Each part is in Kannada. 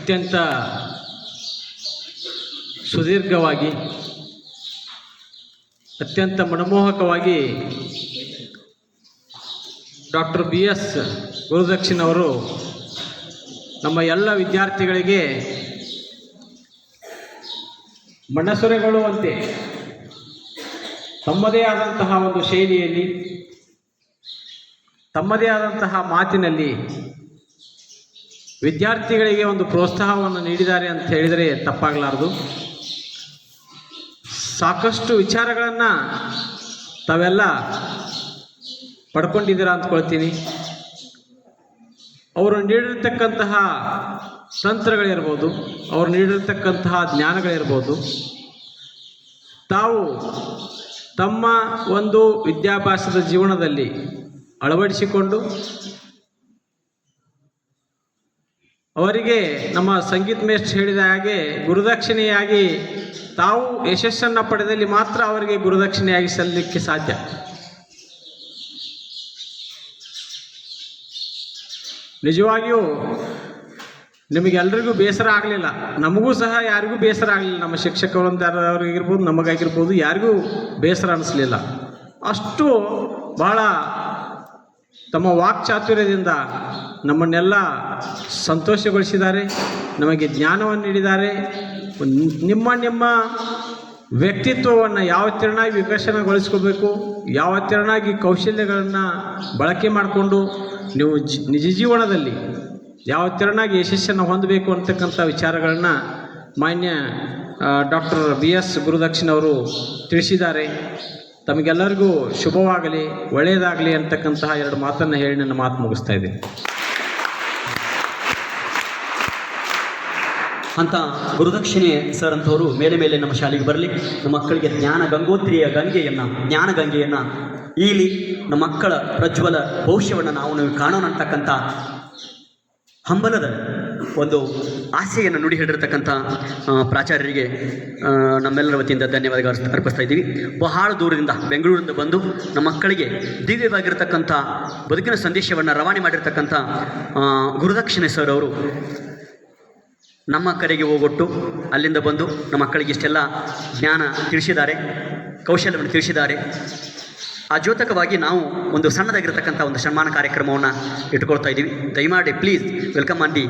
ಅತ್ಯಂತ ಸುದೀರ್ಘವಾಗಿ ಅತ್ಯಂತ ಮನಮೋಹಕವಾಗಿ ಡಾಕ್ಟರ್ BS ಗುರುದಕ್ಷಿಣ್ ಅವರು ನಮ್ಮ ಎಲ್ಲ ವಿದ್ಯಾರ್ಥಿಗಳಿಗೆ ಮನಸೂರೆಗೊಳ್ಳುವಂತೆ ತಮ್ಮದೇ ಆದಂತಹ ಒಂದು ಶೈಲಿಯಲ್ಲಿ ತಮ್ಮದೇ ಆದಂತಹ ಮಾತಿನಲ್ಲಿ ವಿದ್ಯಾರ್ಥಿಗಳಿಗೆ ಒಂದು ಪ್ರೋತ್ಸಾಹವನ್ನು ನೀಡಿದ್ದಾರೆ ಅಂತ ಹೇಳಿದರೆ ತಪ್ಪಾಗಲಾರದು. ಸಾಕಷ್ಟು ವಿಚಾರಗಳನ್ನು ತಾವೆಲ್ಲ ಪಡ್ಕೊಂಡಿದ್ದೀರಾ ಅಂದ್ಕೊಳ್ತೀನಿ. ಅವರು ನೀಡಿರ್ತಕ್ಕಂತಹ ತಂತ್ರಗಳಿರ್ಬೋದು, ಅವರು ನೀಡಿರ್ತಕ್ಕಂತಹ ಜ್ಞಾನಗಳಿರ್ಬೋದು, ತಾವು ತಮ್ಮ ಒಂದು ವಿದ್ಯಾಭ್ಯಾಸದ ಜೀವನದಲ್ಲಿ ಅಳವಡಿಸಿಕೊಂಡು ಅವರಿಗೆ ನಮ್ಮ ಸಂಗೀತ ಮೇಷ್ಟ್ರು ಹೇಳಿದ ಹಾಗೆ ಗುರುದಕ್ಷಿಣೆಯಾಗಿ ತಾವು ಯಶಸ್ಸನ್ನು ಪಡೆದಲ್ಲಿ ಮಾತ್ರ ಅವರಿಗೆ ಗುರುದಕ್ಷಿಣೆಯಾಗಿ ಸಲ್ಲಲಿಕ್ಕೆ ಸಾಧ್ಯ. ನಿಜವಾಗಿಯೂ ನಿಮಗೆಲ್ಲರಿಗೂ ಬೇಸರ ಆಗಲಿಲ್ಲ, ನಮಗೂ ಸಹ ಯಾರಿಗೂ ಬೇಸರ ಆಗಲಿಲ್ಲ. ನಮ್ಮ ಶಿಕ್ಷಕರಂತವ್ರಿಗಿರ್ಬೋದು, ನಮಗಾಗಿರ್ಬೋದು, ಯಾರಿಗೂ ಬೇಸರ ಅನ್ನಿಸ್ಲಿಲ್ಲ. ಅಷ್ಟು ಬಹಳ ತಮ್ಮ ವಾಕ್ಚಾತುರ್ಯದಿಂದ ನಮ್ಮನ್ನೆಲ್ಲ ಸಂತೋಷಗೊಳಿಸಿದ್ದಾರೆ, ನಮಗೆ ಜ್ಞಾನವನ್ನು ನೀಡಿದ್ದಾರೆ. ನಿಮ್ಮ ವ್ಯಕ್ತಿತ್ವವನ್ನು ಯಾವ ತೆರನಾಗಿ ವಿಕಸನಗೊಳಿಸ್ಕೋಬೇಕು, ಯಾವ ತೆರನಾಗಿ ಕೌಶಲ್ಯಗಳನ್ನು ಬಳಕೆ ಮಾಡಿಕೊಂಡು ನೀವು ನಿಜ ಜೀವನದಲ್ಲಿ ಯಾವ ತೆರನಾಗಿ ಯಶಸ್ಸನ್ನು ಹೊಂದಬೇಕು ಅಂತಕ್ಕಂಥ ವಿಚಾರಗಳನ್ನು ಮಾನ್ಯ ಡಾಕ್ಟರ್ BS ಗುರುದಕ್ಷಿಣ್ ಅವರು ತಿಳಿಸಿದ್ದಾರೆ. ತಮಗೆಲ್ಲರಿಗೂ ಶುಭವಾಗಲಿ, ಒಳ್ಳೆಯದಾಗಲಿ ಅಂತಕ್ಕಂತಹ ಎರಡು ಮಾತನ್ನು ಹೇಳಿ ನನ್ನ ಮಾತು ಮುಗಿಸ್ತಾ ಇದ್ದೀನಿ. ಅಂತ ಗುರುದಕ್ಷಿಣೆ ಸರ್ ಅಂಥವರು ಮೇಲೆ ಮೇಲೆ ನಮ್ಮ ಶಾಲೆಗೆ ಬರಲಿ, ನಮ್ಮ ಮಕ್ಕಳಿಗೆ ಜ್ಞಾನ ಗಂಗೆಯನ್ನು ಈಲಿ ನಮ್ಮ ಮಕ್ಕಳ ಪ್ರಜ್ವಲ ಭವಿಷ್ಯವನ್ನು ನಾವು ಕಾಣೋಣ ಅಂತಕ್ಕಂಥ ಹಂಬಲದ ಒಂದು ಆಸೆಯನ್ನು ನುಡಿ ಹಿಡಿರ್ತಕ್ಕಂಥ ಪ್ರಾಚಾರ್ಯರಿಗೆ ನಮ್ಮೆಲ್ಲರ ವತಿಯಿಂದ ಧನ್ಯವಾದಗಳು ಅರ್ಪಿಸ್ತಾ ಇದ್ದೀವಿ. ಬಹಳ ದೂರದಿಂದ ಬೆಂಗಳೂರಿಂದ ಬಂದು ನಮ್ಮ ಮಕ್ಕಳಿಗೆ ದಿವ್ಯವಾಗಿರ್ತಕ್ಕಂಥ ಬದುಕಿನ ಸಂದೇಶವನ್ನು ರವಾನೆ ಮಾಡಿರ್ತಕ್ಕಂಥ ಗುರುದಕ್ಷಿಣೆ ಸರ್ ಅವರು ನಮ್ಮ ಕರೆಗೆ ಹೋಗೊಟ್ಟು ಅಲ್ಲಿಂದ ಬಂದು ನಮ್ಮ ಮಕ್ಕಳಿಗೆ ಇಷ್ಟೆಲ್ಲ ಜ್ಞಾನ ತಿಳಿಸಿದ್ದಾರೆ, ಕೌಶಲ್ಯವನ್ನು ತಿಳಿಸಿದ್ದಾರೆ. ಆ ದ್ಯೋತಕವಾಗಿ ನಾವು ಒಂದು ಸಣ್ಣದಾಗಿರ್ತಕ್ಕಂಥ ಒಂದು ಸನ್ಮಾನ ಕಾರ್ಯಕ್ರಮವನ್ನು ಇಟ್ಕೊಳ್ತಾ ಇದ್ದೀವಿ. ದಯಮಾಡಿ please welcome on the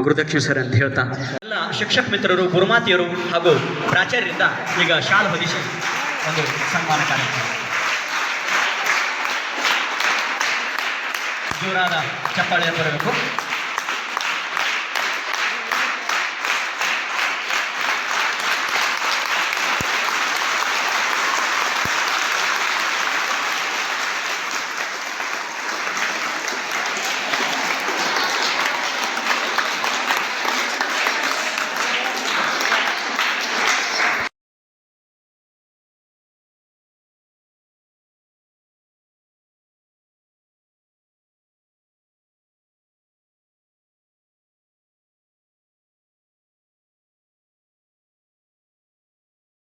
Gurudakshin sir ಅಂತ ಹೇಳ್ತಾ ಎಲ್ಲ ಶಿಕ್ಷಕ ಮಿತ್ರರು, ಗುರುಮಾತೆಯರು ಹಾಗೂ ಪ್ರಾಚಾರ್ಯರಿಂದ ಈಗ ಶಾಲೆ ಹೊದಿಸಿ ಒಂದು ಸನ್ಮಾನ ಕಾರ್ಯಕ್ರಮ. ಜೋರಾದ ಚಪ್ಪಾಳೆ ಬರಬೇಕು.